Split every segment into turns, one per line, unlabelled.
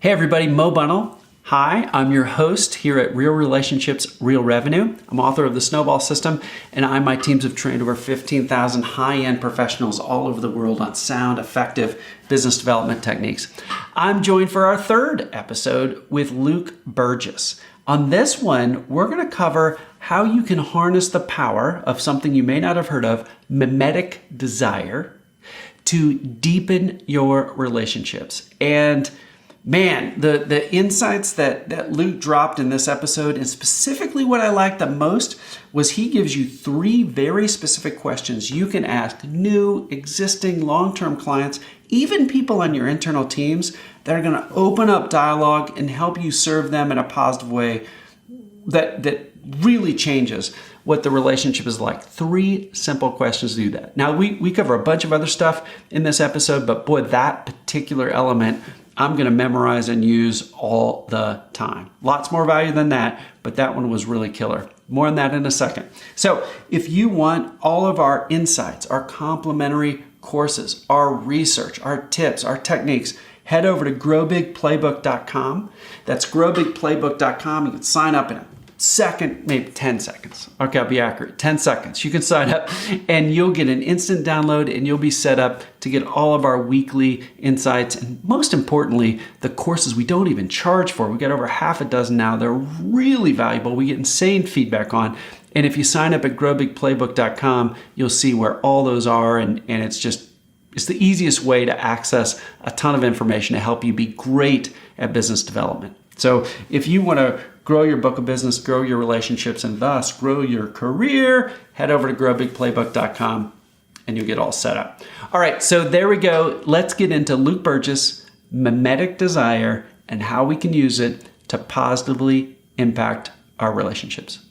Hey everybody, Mo Bunnell. Hi, I'm your host here at Real Relationships, Real Revenue. I'm author of The Snowball System, and I and my teams have trained over 15,000 high-end professionals all over the world on sound, effective business development techniques. I'm joined for our third episode with Luke Burgis. On this one, we're going to cover how you can harness the power of something you may not have heard of, mimetic desire, to deepen your relationships. And man, the insights that Luke dropped in this episode, and specifically what I liked the most, was he gives you 3 very specific questions you can ask new, existing, long-term clients, even people on your internal teams, that are going to open up dialogue and help you serve them in a positive way that really changes what the relationship is like. 3 simple questions to do that. Now, we cover a bunch of other stuff in this episode, but boy, that particular element I'm going to memorize and use all the time. Lots more value than that, but that one was really killer. More on that in a second. So if you want all of our insights, our complimentary courses, our research, our tips, our techniques, head over to growbigplaybook.com. That's growbigplaybook.com. You can sign up in a second, maybe 10 seconds. Okay, I'll be accurate. 10 seconds. You can sign up and you'll get an instant download and you'll be set up to get all of our weekly insights. And most importantly, the courses we don't even charge for. We got over half a dozen now. They're really valuable. We get insane feedback on. And if you sign up at growbigplaybook.com, you'll see where all those are. And it's the easiest way to access a ton of information to help you be great at business development. So if you want to grow your book of business, grow your relationships, and thus grow your career, head over to growbigplaybook.com and you'll get all set up. All right, so there we go. Let's get into Luke Burgis, mimetic desire, and how we can use it to positively impact our relationships.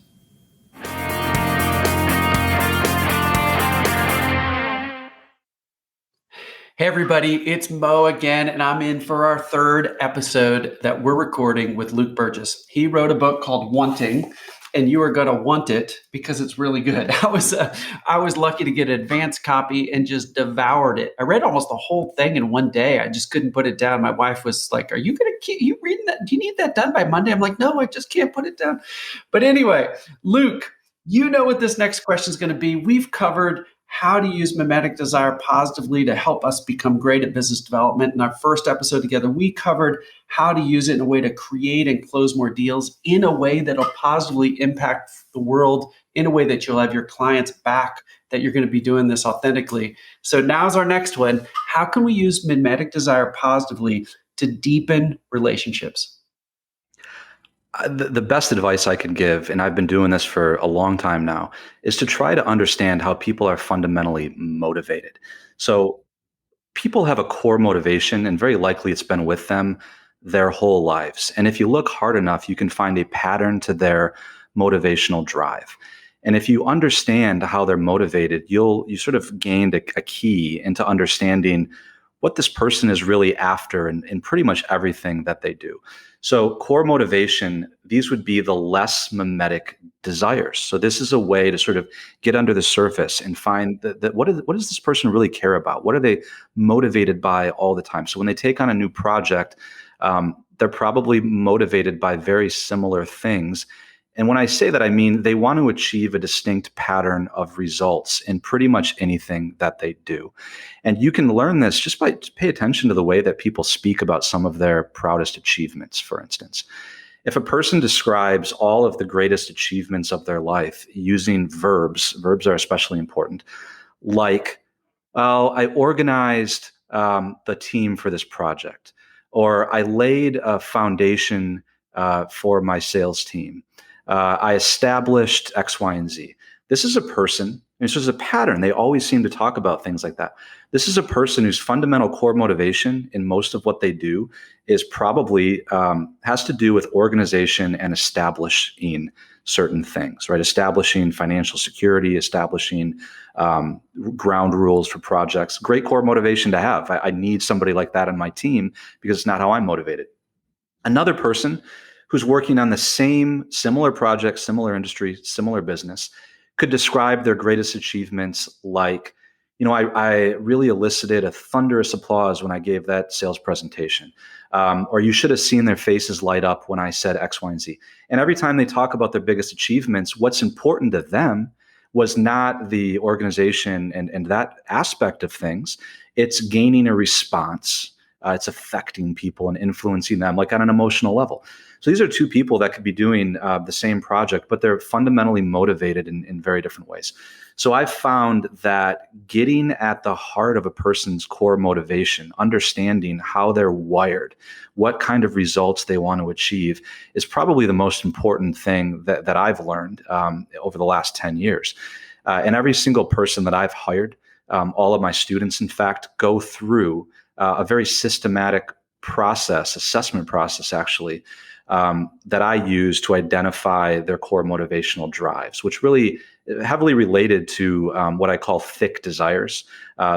Hey everybody, it's Mo again, and I'm in for our third episode that we're recording with Luke Burgis. He wrote a book called Wanting, and you are going to want it because it's really good. I was lucky to get an advanced copy and just devoured it. I read almost the whole thing in one day. I just couldn't put it down. My wife was like, "Are you going to keep you reading that? Do you need that done by Monday?" I'm like, "No, I just can't put it down." But anyway, Luke, you know what this next question is going to be. We've covered how to use mimetic desire positively to help us become great at business development. In our first episode together, we covered how to use it in a way to create and close more deals in a way that'll positively impact the world, in a way that you'll have your clients back, that you're going to be doing this authentically. So now's our next one. How can we use mimetic desire positively to deepen relationships?
The best advice I could give, and I've been doing this for a long time now, is to try to understand how people are fundamentally motivated. So people have a core motivation, and very likely it's been with them their whole lives. And if you look hard enough, you can find a pattern to their motivational drive. And if you understand how they're motivated, you sort of gained a key into understanding what this person is really after in pretty much everything that they do. So core motivation, these would be the less mimetic desires. So this is a way to sort of get under the surface and find that what does this person really care about? What are they motivated by all the time? So when they take on a new project, they're probably motivated by very similar things. And when I say that, I mean they want to achieve a distinct pattern of results in pretty much anything that they do. And you can learn this just by pay attention to the way that people speak about some of their proudest achievements, for instance. If a person describes all of the greatest achievements of their life using verbs are especially important, like, well, I organized the team for this project, or I laid a foundation for my sales team. I established X, Y, and Z. This is a person, and this is a pattern. They always seem to talk about things like that. This is a person whose fundamental core motivation in most of what they do is probably has to do with organization and establishing certain things, right? Establishing financial security, establishing ground rules for projects. Great core motivation to have. I need somebody like that on my team because it's not how I'm motivated. Another person who's working on the similar project, similar industry, similar business, could describe their greatest achievements like I really elicited a thunderous applause when I gave that sales presentation. Or you should have seen their faces light up when I said X, Y, and Z. And every time they talk about their biggest achievements, what's important to them was not the organization and that aspect of things. It's gaining a response. It's affecting people and influencing them, like on an emotional level. So these are two people that could be doing the same project, but they're fundamentally motivated in very different ways. So I've found that getting at the heart of a person's core motivation, understanding how they're wired, what kind of results they want to achieve, is probably the most important thing that I've learned over the last 10 years. And every single person that I've hired, all of my students, in fact, go through a very systematic assessment process, actually, that I use to identify their core motivational drives, which really heavily related to what I call thick desires.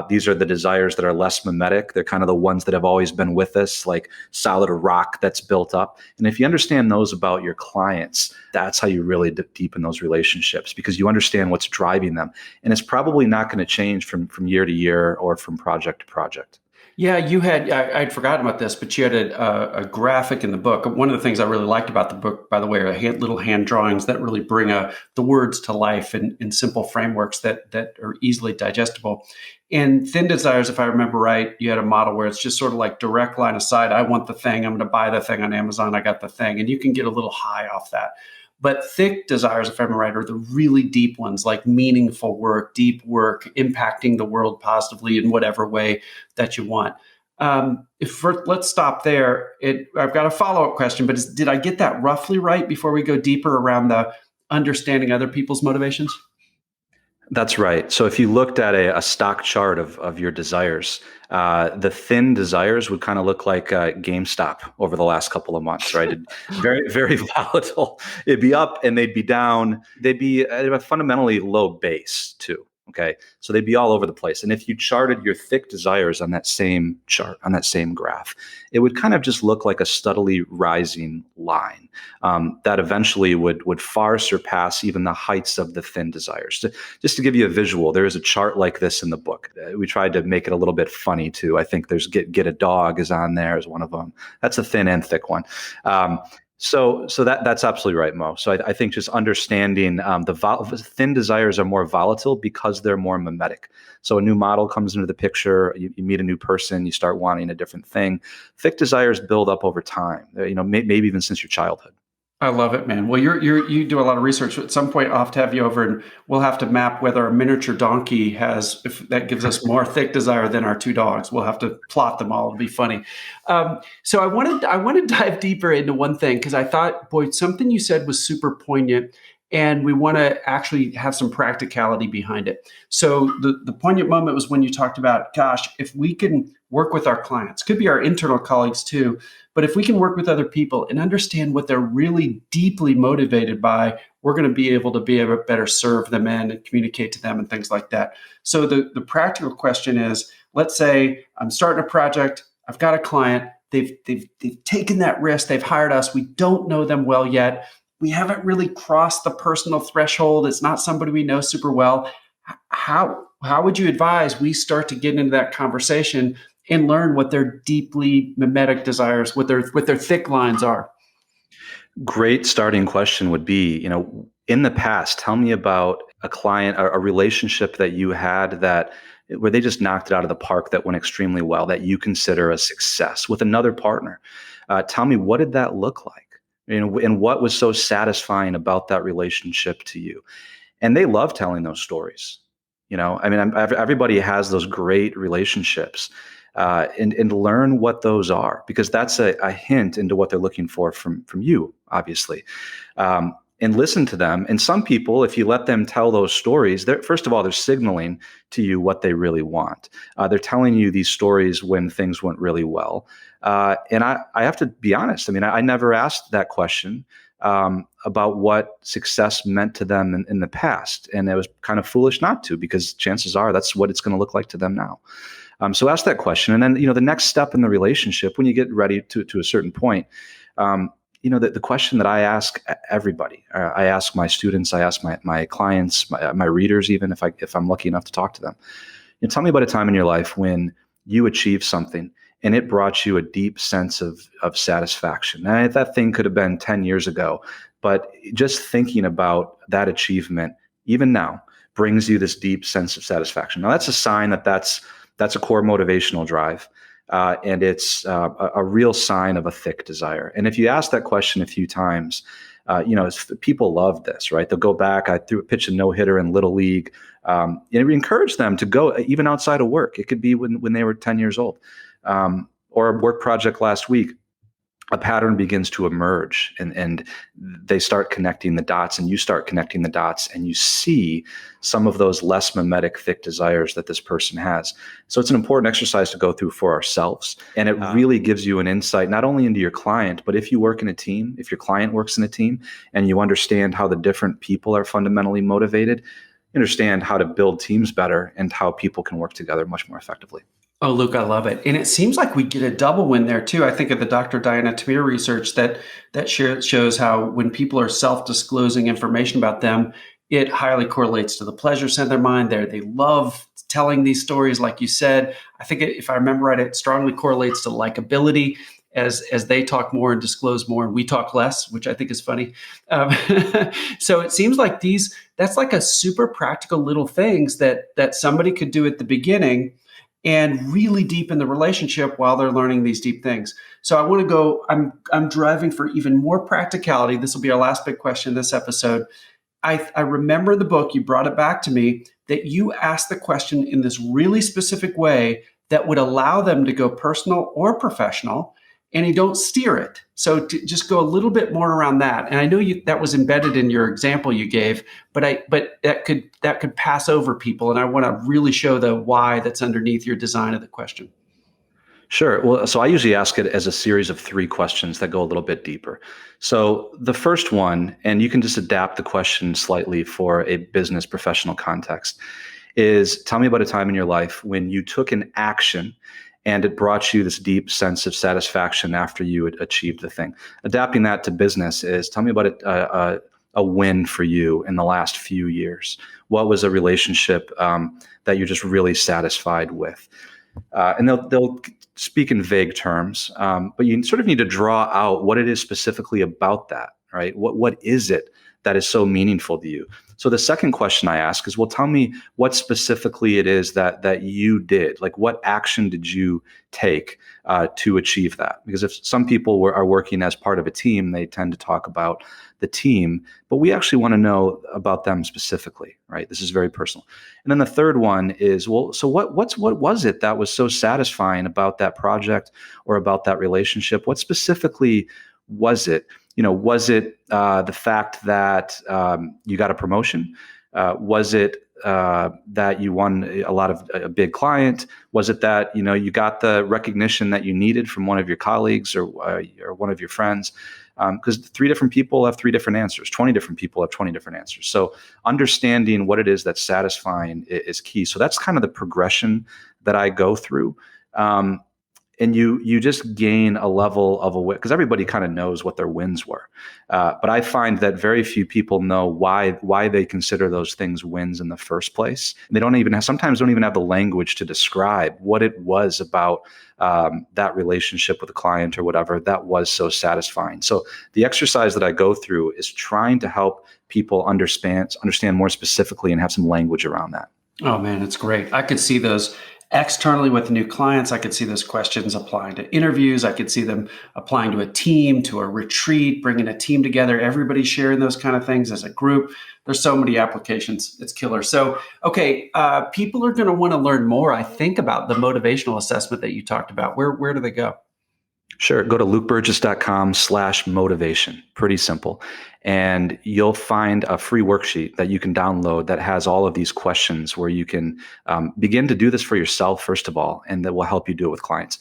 These are the desires that are less mimetic. They're kind of the ones that have always been with us, like solid rock that's built up. And if you understand those about your clients, that's how you really deepen those relationships, because you understand what's driving them. And it's probably not going to change from year to year or from project to project.
Yeah, I'd forgotten about this, but you had a graphic in the book. One of the things I really liked about the book, by the way, are little hand drawings that really bring the words to life in simple frameworks that are easily digestible. And Thin Desires, if I remember right, you had a model where it's just sort of like direct line of sight. I want the thing. I'm going to buy the thing on Amazon. I got the thing. And you can get a little high off that. But thick desires, if I'm right, are the really deep ones, like meaningful work, deep work, impacting the world positively in whatever way that you want. Let's stop there. I've got a follow-up question, but did I get that roughly right before we go deeper around the understanding other people's motivations?
That's right. So if you looked at a stock chart of your desires, the thin desires would kind of look like GameStop over the last couple of months, right? Very, very volatile. It'd be up and they'd be down. They'd be at a fundamentally low base too. Okay. So they'd be all over the place. And if you charted your thick desires on that same chart, on that same graph, it would kind of just look like a steadily rising line that eventually would far surpass even the heights of the thin desires. Just to give you a visual, there is a chart like this in the book. We tried to make it a little bit funny too. I think there's Get a Dog is on there as one of them. That's a thin and thick one. So that's absolutely right, Mo. So I think just understanding thin desires are more volatile because they're more mimetic. So a new model comes into the picture, you meet a new person, you start wanting a different thing. Thick desires build up over time, maybe even since your childhood.
I love it, man. Well, you do a lot of research. At some point, I'll have to have you over, and we'll have to map whether a miniature donkey if that gives us more thick desire than our two dogs. We'll have to plot them all. It'll be funny. So I want to dive deeper into one thing, because I thought, boy, something you said was super poignant, and we want to actually have some practicality behind it. So the poignant moment was when you talked about, gosh, if we can work with our clients, could be our internal colleagues too, but if we can work with other people and understand what they're really deeply motivated by, we're going to be able to better serve them and communicate to them and things like that. So the practical question is, let's say I'm starting a project, I've got a client, they've taken that risk, they've hired us, we don't know them well yet, we haven't really crossed the personal threshold, it's not somebody we know super well. How would you advise we start to get into that conversation and learn what their deeply mimetic desires, what their thick lines are?
Great starting question would be, in the past, tell me about a client, a relationship that you had where they just knocked it out of the park, that went extremely well, that you consider a success with another partner. Tell me, what did that look like? And what was so satisfying about that relationship to you? And they love telling those stories. Everybody has those great relationships, and learn what those are, because that's a hint into what they're looking for from you, obviously. And listen to them. And some people, if you let them tell those stories, first of all, they're signaling to you what they really want. They're telling you these stories when things went really well. And I have to be honest. I never asked that question about what success meant to them in the past. And it was kind of foolish not to, because chances are that's what it's going to look like to them now. So ask that question. And then, the next step in the relationship, when you get ready to a certain point, the question that I ask everybody, I ask my students, I ask my clients, my readers, even if I'm lucky enough to talk to them, Tell me about a time in your life when you achieved something and it brought you a deep sense of satisfaction. Now, that thing could have been 10 years ago, but just thinking about that achievement, even now, brings you this deep sense of satisfaction. Now, that's a sign that that's a core motivational drive. And it's a real sign of a thick desire. And if you ask that question a few times, people love this, right? They'll go back. I pitched a no-hitter in Little League. And we encourage them to go even outside of work. It could be when they were 10 years old. Or a work project last week, a pattern begins to emerge and they start connecting the dots, and you start connecting the dots, and you see some of those less mimetic, thick desires that this person has. So it's an important exercise to go through for ourselves. And it really gives you an insight, not only into your client, but if you work in a team, if your client works in a team and you understand how the different people are fundamentally motivated, you understand how to build teams better and how people can work together much more effectively.
Oh, Luke, I love it. And it seems like we get a double win there too. I think of the Dr. Diana Tamir research that shows how when people are self-disclosing information about them, it highly correlates to the pleasure center of their mind. They love telling these stories, like you said. I think if I remember right, it strongly correlates to likability as they talk more and disclose more, and we talk less, which I think is funny. So it seems like that's like a super practical little things that somebody could do at the beginning and really deepen the relationship while they're learning these deep things. So I want to go, I'm driving for even more practicality. This will be our last big question this episode. I remember the book, you brought it back to me, that you asked the question in this really specific way that would allow them to go personal or professional, and you don't steer it. So to just go a little bit more around that. And I know that was embedded in your example you gave, but that could pass over people. And I want to really show the why that's underneath your design of the question.
Sure. Well, so I usually ask it as a series of 3 questions that go a little bit deeper. So the first one, and you can just adapt the question slightly for a business professional context, is tell me about a time in your life when you took an action and it brought you this deep sense of satisfaction after you had achieved the thing. Adapting that to business is tell me about a win for you in the last few years. What was a relationship that you're just really satisfied with? And they'll speak in vague terms, but you sort of need to draw out what it is specifically about that, right? What is it that is so meaningful to you? So the second question I ask is, well, tell me what specifically it is that you did. Like, what action did you take to achieve that? Because if some people are working as part of a team, they tend to talk about the team, but we actually want to know about them specifically, right? This is very personal. And then the third one is, well, so what was it that was so satisfying about that project or about that relationship? What specifically was it? Was it the fact that you got a promotion? Was it that you won a big client? Was it that you got the recognition that you needed from one of your colleagues or one of your friends? Because 3 different people have 3 different answers. 20 different people have 20 different answers. So understanding what it is that's satisfying is key. So that's kind of the progression that I go through. And you just gain a level of awareness, because everybody kind of knows what their wins were. But I find that very few people know why they consider those things wins in the first place. And they sometimes don't even have the language to describe what it was about that relationship with a client or whatever that was so satisfying. So the exercise that I go through is trying to help people understand more specifically and have some language around that.
Oh man, it's great. I could see those externally with new clients. I could see those questions applying to interviews. I could see them applying to a team, to a retreat, bringing a team together, everybody sharing those kind of things as a group. There's so many applications. It's killer. So, okay, people are going to want to learn more, I think, about the motivational assessment that you talked about. Where do they go?
Sure. Go to lukeburgis.com/motivation. Pretty simple. And you'll find a free worksheet that you can download that has all of these questions where you can begin to do this for yourself, first of all, and that will help you do it with clients.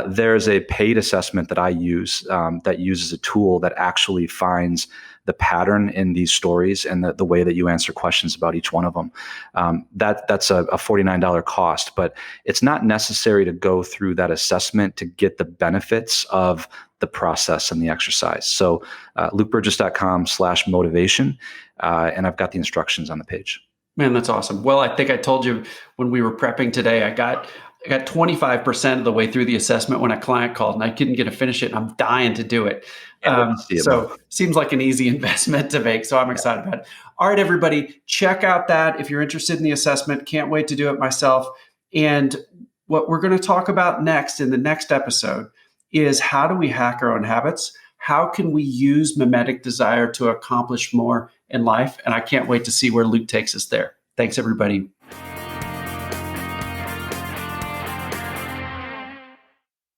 There's a paid assessment that I use that uses a tool that actually finds the pattern in these stories and the way that you answer questions about each one of them. That's a $49 cost, but it's not necessary to go through that assessment to get the benefits of the process and the exercise. So lukeburgis.com/motivation, and I've got the instructions on the page.
Man, that's awesome. Well, I think I told you when we were prepping today, I got 25% of the way through the assessment when a client called and I couldn't get to finish it. And I'm dying to do it.
Can't wait to see it, man.
So seems like an easy investment to make. So I'm excited about it. All right, everybody, check out that if you're interested in the assessment. Can't wait to do it myself. And what we're going to talk about next in the next episode is how do we hack our own habits? How can we use mimetic desire to accomplish more in life? And I can't wait to see where Luke takes us there. Thanks, everybody.